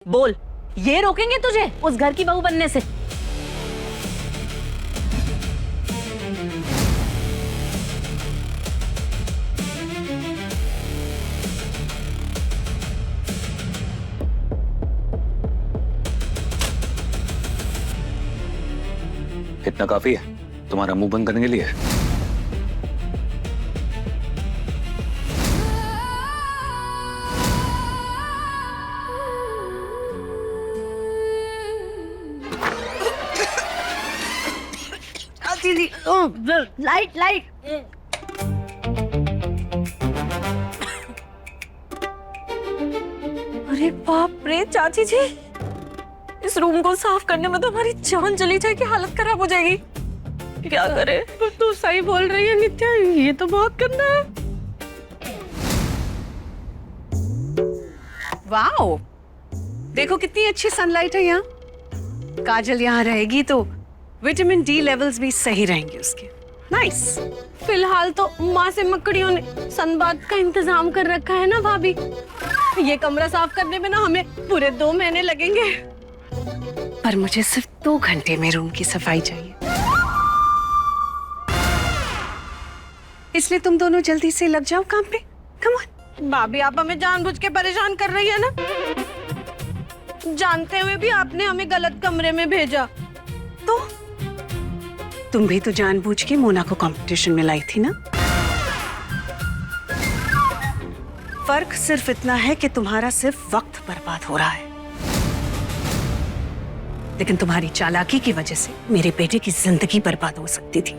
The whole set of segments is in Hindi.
बोल, ये रोकेंगे तुझे उस घर की बहू बनने से? इतना काफी है तुम्हारा मुंह बंद करने के लिए? Light light. अरे बाप रे चाची जी, इस रूम को साफ करने में तो हमारी जान चली जाएगी, हालत खराब हो जाएगी। क्या करे? तू सही बोल रही है नित्या, ये तो बहुत गंदा है। वाओ, देखो कितनी अच्छी सनलाइट है यहाँ। काजल यहाँ रहेगी तो विटामिन डी लेवल्स भी सही रहेंगे उसके। नाइस। फिलहाल तो माँ से मकड़ियों ने सनबाथ का इंतजाम कर रखा है ना भाभी। ये कमरा साफ करने में ना हमें पूरे 2 महीने लगेंगे, पर मुझे सिर्फ 2 घंटे में रूम की सफाई चाहिए। इसलिए तुम दोनों जल्दी से लग जाओ काम पे। Come on. भाभी आप हमें जानबूझ के परेशान कर रही है ना, जानते हुए भी आपने हमें गलत कमरे में भेजा। तो तुम भी तो जानबूझ के मोना को कंपटीशन में लाई थी ना। फर्क सिर्फ इतना है कि तुम्हारा सिर्फ वक्त बर्बाद हो रहा है, लेकिन तुम्हारी चालाकी की वजह से मेरे बेटे की जिंदगी बर्बाद हो सकती थी।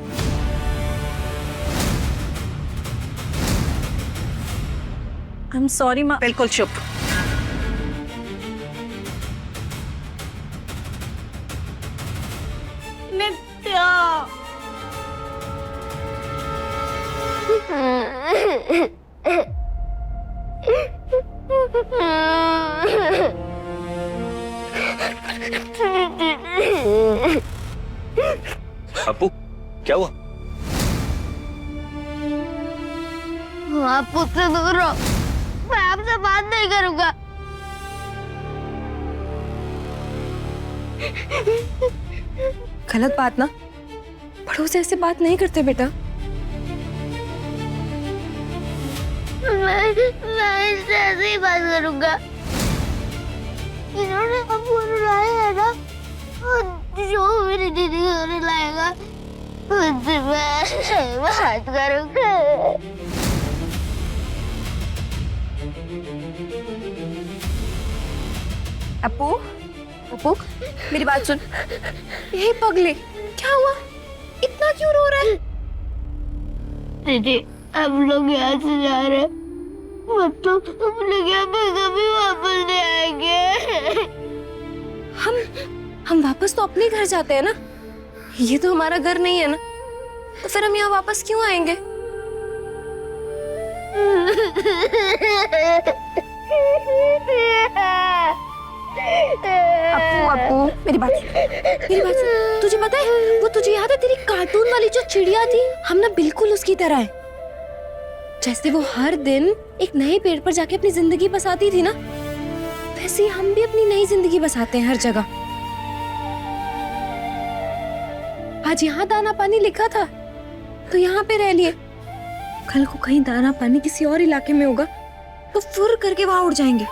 आई एम सॉरी माँ। बिल्कुल चुप। नित्या। अपू क्या हुआ? आप मुझसे दूर रहो, मैं आपसे बात नहीं करूंगा। गलत बात ना, बड़ों से ऐसे बात नहीं करते बेटा। मैं इससे ऐसे ही बात करूंगा। इन्होंने हमको रुलाया है ना, और जो मेरी दीदी को रुलाएगा उनसे मैं बात करूंगा। अपू, अपू मेरी बात सुन। ये पगले, क्या हुआ? इतना क्यों रो रहा है? दीदी हम लोग यहाँ से जा रहे हैं, मतलब हम लोग यहाँ पे कभी वापस नहीं आएंगे। हम वापस तो अपने घर जाते हैं ना, ये तो हमारा घर नहीं है ना, तो फिर हम यहाँ वापस क्यों आएंगे? अपू मेरी बात सुन। तुझे पता है, वो तुझे याद है तेरी कार्टून वाली जो चिड़िया थी, हम ना बिल्कुल उसकी तरह है। जैसे वो हर दिन एक नए पेड़ पर जाके अपनी जिंदगी बसाती थी ना, वैसे ही हम भी अपनी नई जिंदगी बसाते हैं हर जगह। आज यहाँ दाना पानी लिखा था तो यहाँ पे रह लिए, कल को कहीं दाना पानी किसी और इलाके में होगा तो फुर करके वहां उड़ जाएंगे।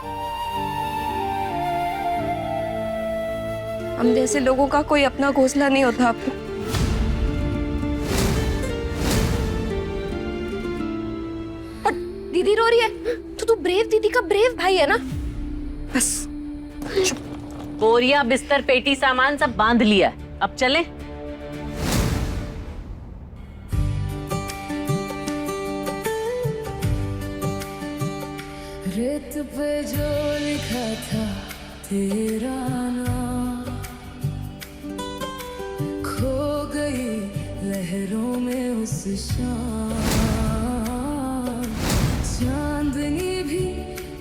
हम जैसे लोगों का कोई अपना घोंसला नहीं होता आपको। और दीदी रो रही है तो तू ब्रेव दीदी का ब्रेव भाई है ना। बस चुप। बोरिया बिस्तर पेटी सामान सब बांध लिया, अब चले। रेत पे जो लिखा था तेरा नाम, खो गई लहरों में उस शाम। चांदनी भी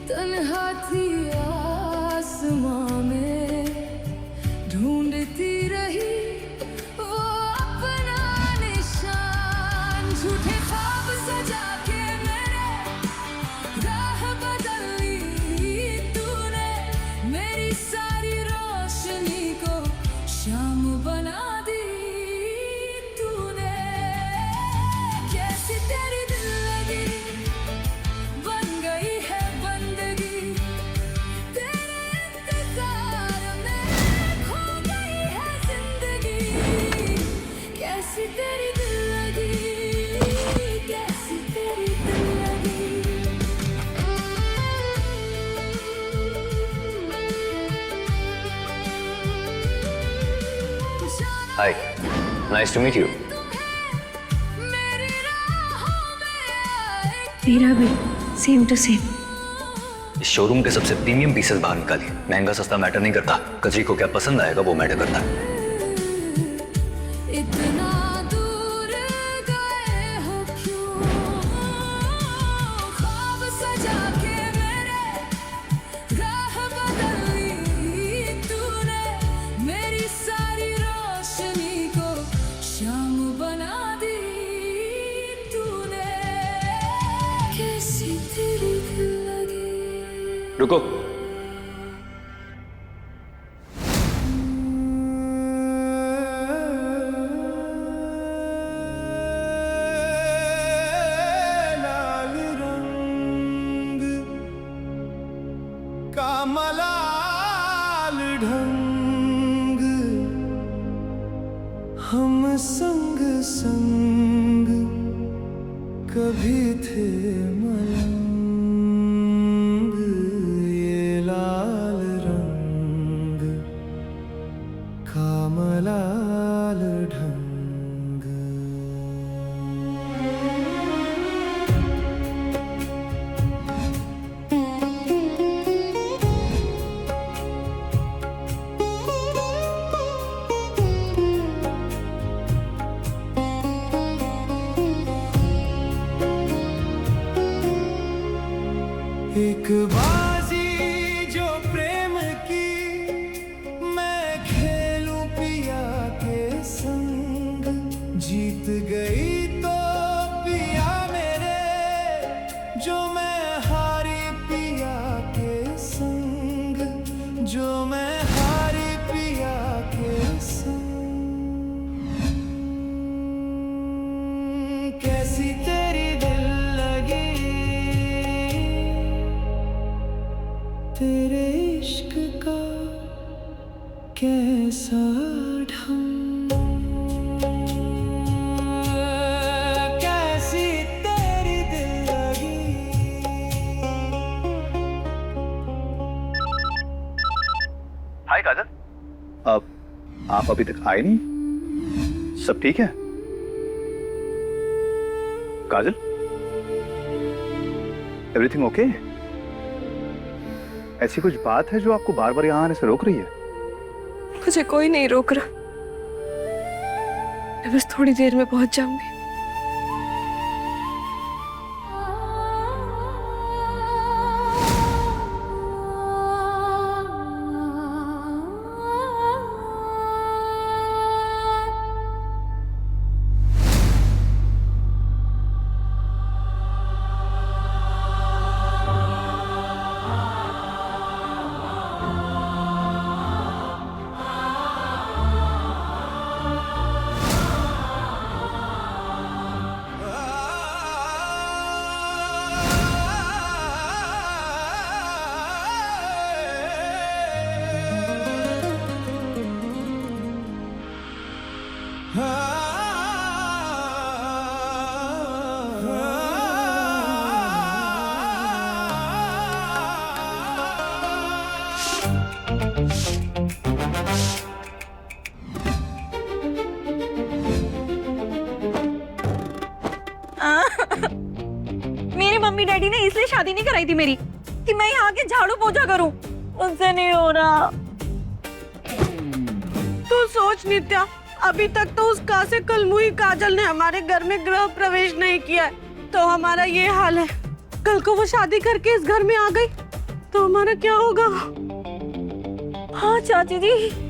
तन्हा थी आसमां में, ढूंढती रही वो अपना निशान। झूठे ख्वाब सजा के मेरे राह बदली तूने, मेरी हाय, नाइस टू मीट यू। तेरा भी सेम टू सेम। इस शोरूम के सबसे प्रीमियम पीसेस बाहर निकालिए। महंगा सस्ता मैटर नहीं करता, कजरी को क्या पसंद आएगा वो मैटर करता है। इतना दूर गए हो क्यों, ख्वाब सजा के मेरे राह बदली तूने, मेरी सारी रोशनी को शाम बना दी तूने, कैसी तेरी दिल लगी। रुको, लाल रंग का मलाल ढंग, हम संग संग कभी थे मलंग, ये लाल रंग का मलाल ढंग। एक बाजी जो प्रेम की मैं खेलूं पिया के संग, जीत गई तो पिया मेरे, जो मैं हारी पिया के संग, जो मैं हारी पिया के संग। कैसी तेरी दिल लगी, तेरे इश्क का कैसा ढंग, कैसी तेरी दिल लगी। हाय काजल, अब आप अभी तक आए नहीं? सब ठीक है? काजल, एवरीथिंग ओके? ऐसी कुछ बात है जो आपको बार बार यहाँ आने से रोक रही है? मुझे कोई नहीं रोक रहा, मैं बस थोड़ी देर में पहुंच जाऊंगी। मेरी मम्मी डैडी ने इसलिए शादी नहीं कराई थी मेरी कि मैं यहाँ के झाड़ू पोछा करूं, उनसे नहीं हो रहा। तू सोच नित्या, अभी तक तो उस कासे कलमुही काजल ने हमारे घर में गृह प्रवेश नहीं किया है, तो हमारा ये हाल है। कल को वो शादी करके इस घर में आ गई तो हमारा क्या होगा? हाँ चाची जी,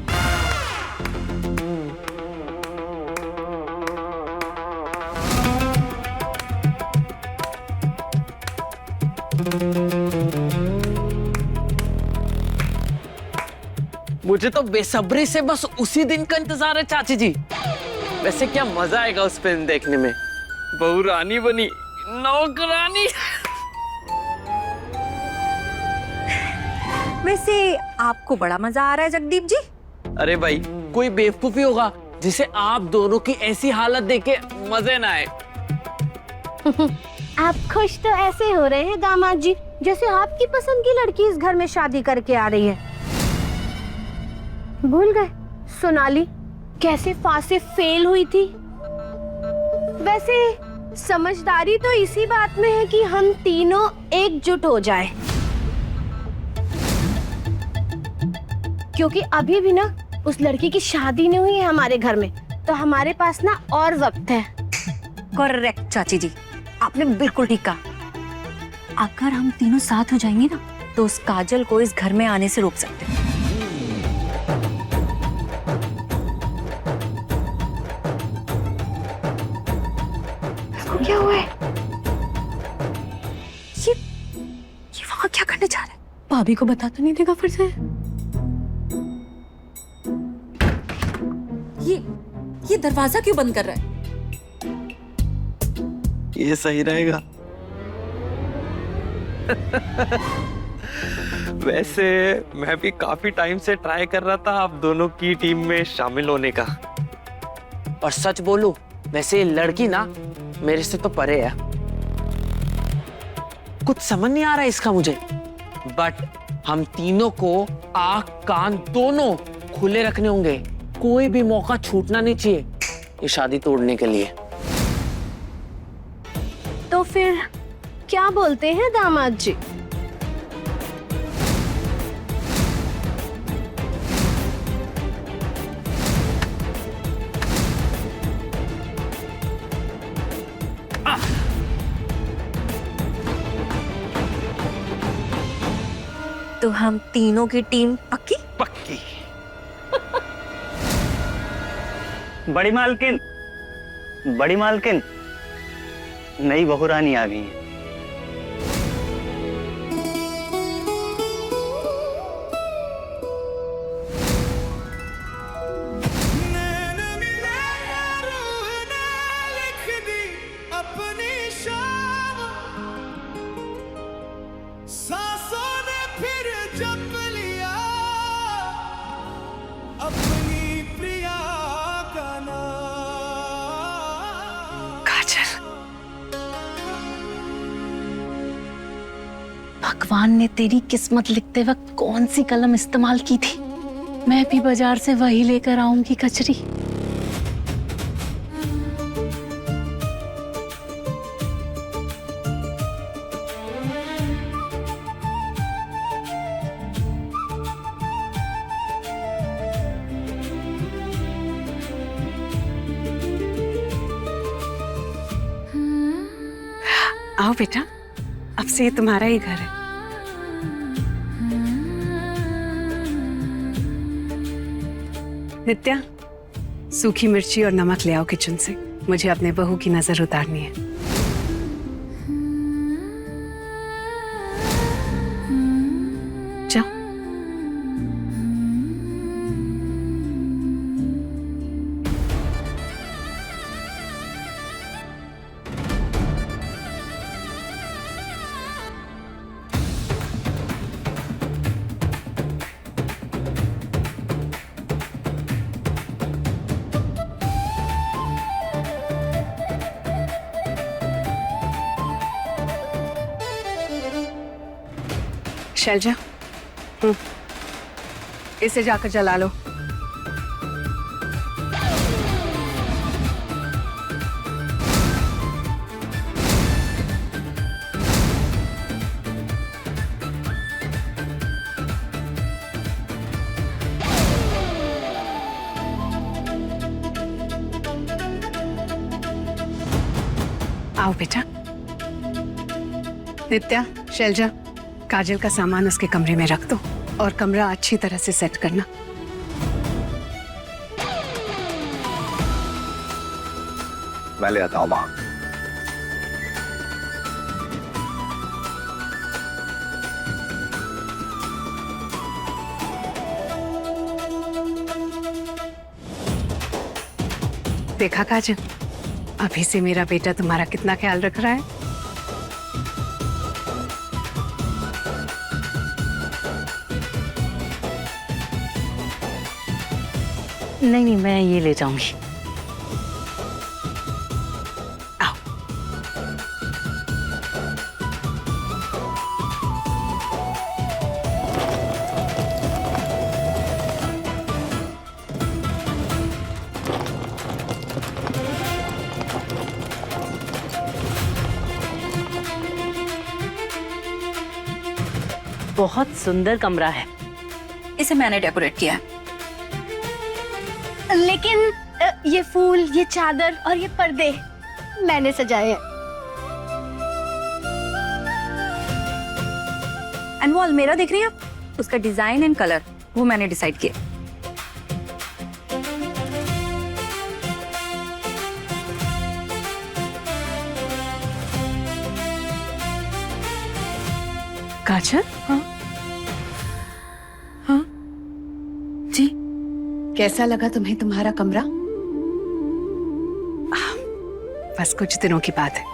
मुझे तो बेसब्री से बस उसी दिन का इंतजार है चाची जी। वैसे क्या मजा आएगा उस फिल्म देखने में, बहू रानी बनी नौकरानी। वैसे आपको बड़ा मजा आ रहा है जगदीप जी? अरे भाई, कोई बेवकूफी होगा जिसे आप दोनों की ऐसी हालत देखे मजे ना आए। आप खुश तो ऐसे हो रहे हैं दामाद जी, जैसे आपकी पसंद की लड़की इस घर में शादी करके आ रही है। भूल गए सोनाली, कैसे फांसे फेल हुई थी। वैसे समझदारी तो इसी बात में है कि हम तीनों एकजुट हो जाएं। क्योंकि अभी भी ना उस लड़की की शादी नहीं हुई है हमारे घर में, तो हमारे पास ना और वक्त है। करेक्ट चाची जी, आपने बिल्कुल ठीक कहा। अगर हम तीनों साथ हो जाएंगे ना तो उस काजल को इस घर में आने से रोक सकते हैं। इसको क्या हुआ है? ये वहां क्या करने जा रहा है? भाभी को बता तो नहीं देगा फिर से? ये दरवाजा क्यों बंद कर रहा है? ये सही रहेगा। वैसे मैं भी काफी टाइम से ट्राई कर रहा था आप दोनों की टीम में शामिल होने का। और सच बोलूं, वैसे ये लड़की ना मेरे से तो परे है। कुछ समझ नहीं आ रहा इसका मुझे, बट हम तीनों को आंख कान दोनों खुले रखने होंगे। कोई भी मौका छूटना नहीं चाहिए ये शादी तोड़ने के लिए। तो फिर क्या बोलते हैं दामाद जी? तो हम तीनों की टीम पक्की? पक्की। बड़ी मालकिन, बड़ी मालकिन, नई बहू रानी आ गई है। नैन मिले रूह ने लिख दी अपनी शाम, सांसों ने फिर जप लिया अपनी प्रिया का नाम। काजल, भगवान ने तेरी किस्मत लिखते वक्त कौन सी कलम इस्तेमाल की थी? मैं भी बाजार से वही लेकर आऊंगी कचरी। आओ बेटा, अब से ये तुम्हारा ही घर है। नित्या, सूखी मिर्ची और नमक ले आओ किचन से। मुझे अपने बहू की नजर उतारनी है। जाओ। शैलजा, इसे जाकर जला लो। आओ बेटा। नित्या, शैलजा, काजल का सामान उसके कमरे में रख दो और कमरा अच्छी तरह से सेट करना। मैं ले आता हूँ माँ। देखा काजल, अभी से मेरा बेटा तुम्हारा कितना ख्याल रख रहा है। नहीं नहीं, मैं ये ले जाऊंगी। आओ। बहुत सुंदर कमरा है। इसे मैंने डेकोरेट किया है। लेकिन ये फूल, ये चादर और ये पर्दे मैंने सजाए हैं। एंड वो अलमेरा देख रही हैं आप, उसका डिजाइन एंड कलर वो मैंने डिसाइड किया। काजल, हाँ हाँ जी, कैसा लगा तुम्हें तुम्हारा कमरा? बस कुछ दिनों की बात है,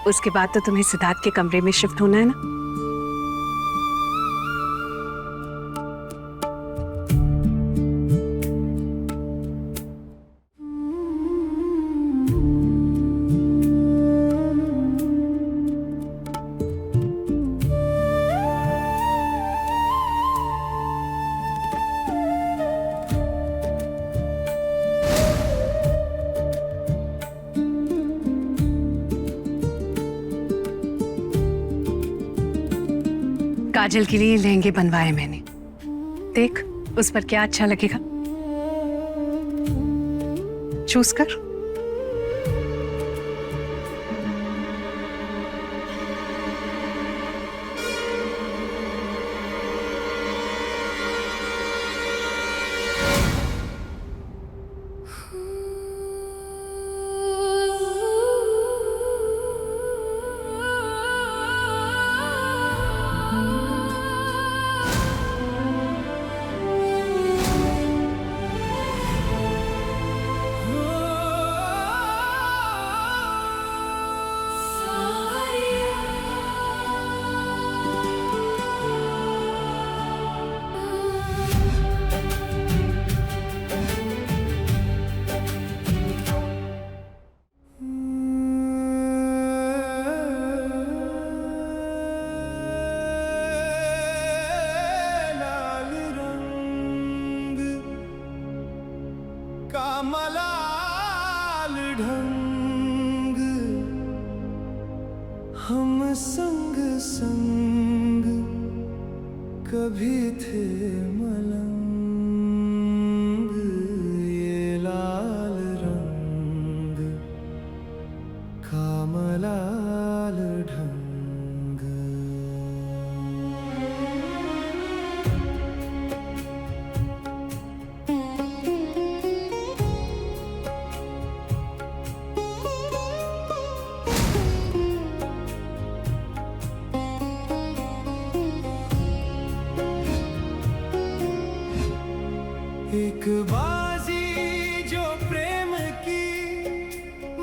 उसके बाद तो तुम्हें सिद्धार्थ के कमरे में शिफ्ट होना है ना। काजल के लिए लहंगे बनवाए मैंने, देख उस पर क्या अच्छा लगेगा, चूज कर। लाल रंग का मलाल ढंग, हम संग संग कभी थे मलंग। ये लाल रंग का मलाल ढंग। एक बाजी जो प्रेम की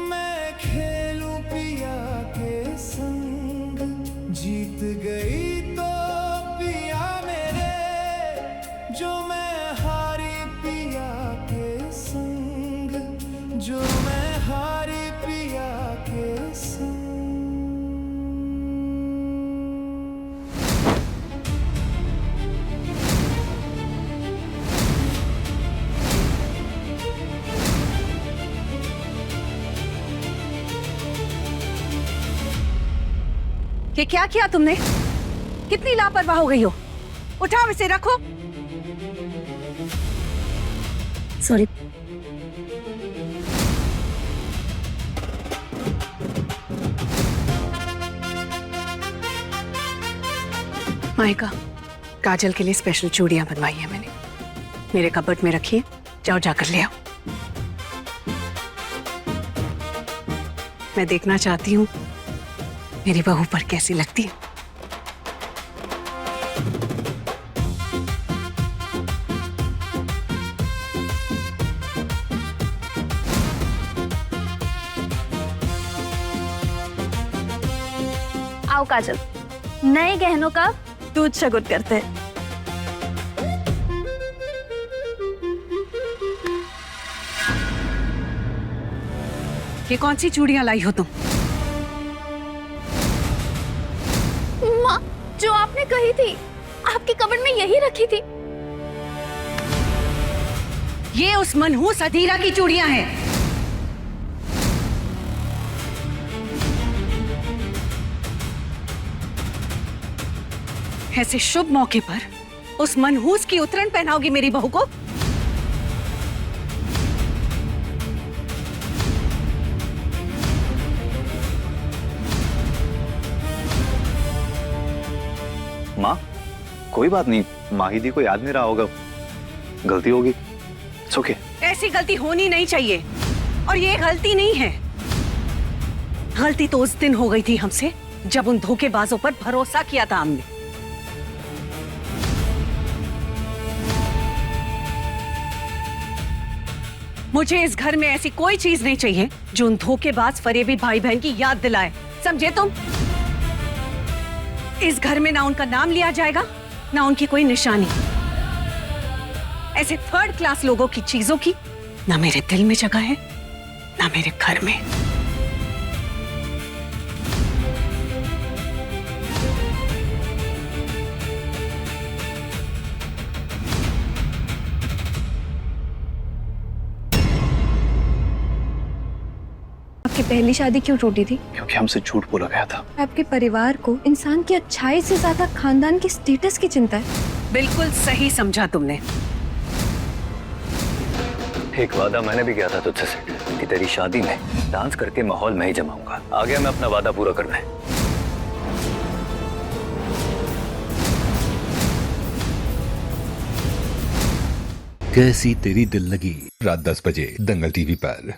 मैं खेलूं पिया के संग, जीत गई तो पिया मेरे, जो मैं हारी पिया के संग, जो मैं हारी पिया के संग। ये क्या किया तुमने? कितनी लापरवाह हो गई हो। उठाओ इसे, रखो। सॉरी। माइका, काजल के लिए स्पेशल चूड़ियां बनवाई है मैंने, मेरे कबर्ड में रखी है, जाओ जाकर ले आओ। मैं देखना चाहती हूँ मेरी बहू पर कैसी लगती है। आओ काजल, नए गहनों का दूध शगुन करते हैं। ये कौन सी चूड़ियां लाई हो तुम? माँ, जो आपने कही थी, आपकी कबर्ड में यही रखी थी। ये उस मनहूस अधीरा की चूड़ियां हैं। ऐसे शुभ मौके पर उस मनहूस की उतरन पहनाओगी मेरी बहू को? माँ, कोई बात नहीं, माहिदी को याद नहीं रहा होगा, गलती होगी। It's okay। ऐसी गलती होनी नहीं चाहिए, और ये गलती नहीं है। गलती तो उस दिन हो गई थी हमसे जब उन धोखेबाजों पर भरोसा किया था हमने। मुझे इस घर में ऐसी कोई चीज नहीं चाहिए जो उन धोखेबाज फरेबी भाई बहन की याद दिलाए, समझे तुम? इस घर में ना उनका नाम लिया जाएगा, ना उनकी कोई निशानी। ऐसे थर्ड क्लास लोगों की चीजों की ना मेरे दिल में जगह है, ना मेरे घर में। आपकी पहली शादी क्यों टूटी थी? क्योंकि हमसे झूठ बोला गया था। आपके परिवार को इंसान की अच्छाई से ज्यादा खानदान की स्टेटस की चिंता है। बिल्कुल सही समझा तुमने। एक वादा मैंने भी किया था तुझसे सेठ, कि तेरी शादी में डांस करके माहौल में ही जमाऊंगा। आ गया मैं अपना वादा पूरा करने। कैसी तेरी दिल लगी, रात 10 बजे दंगल टीवी पर।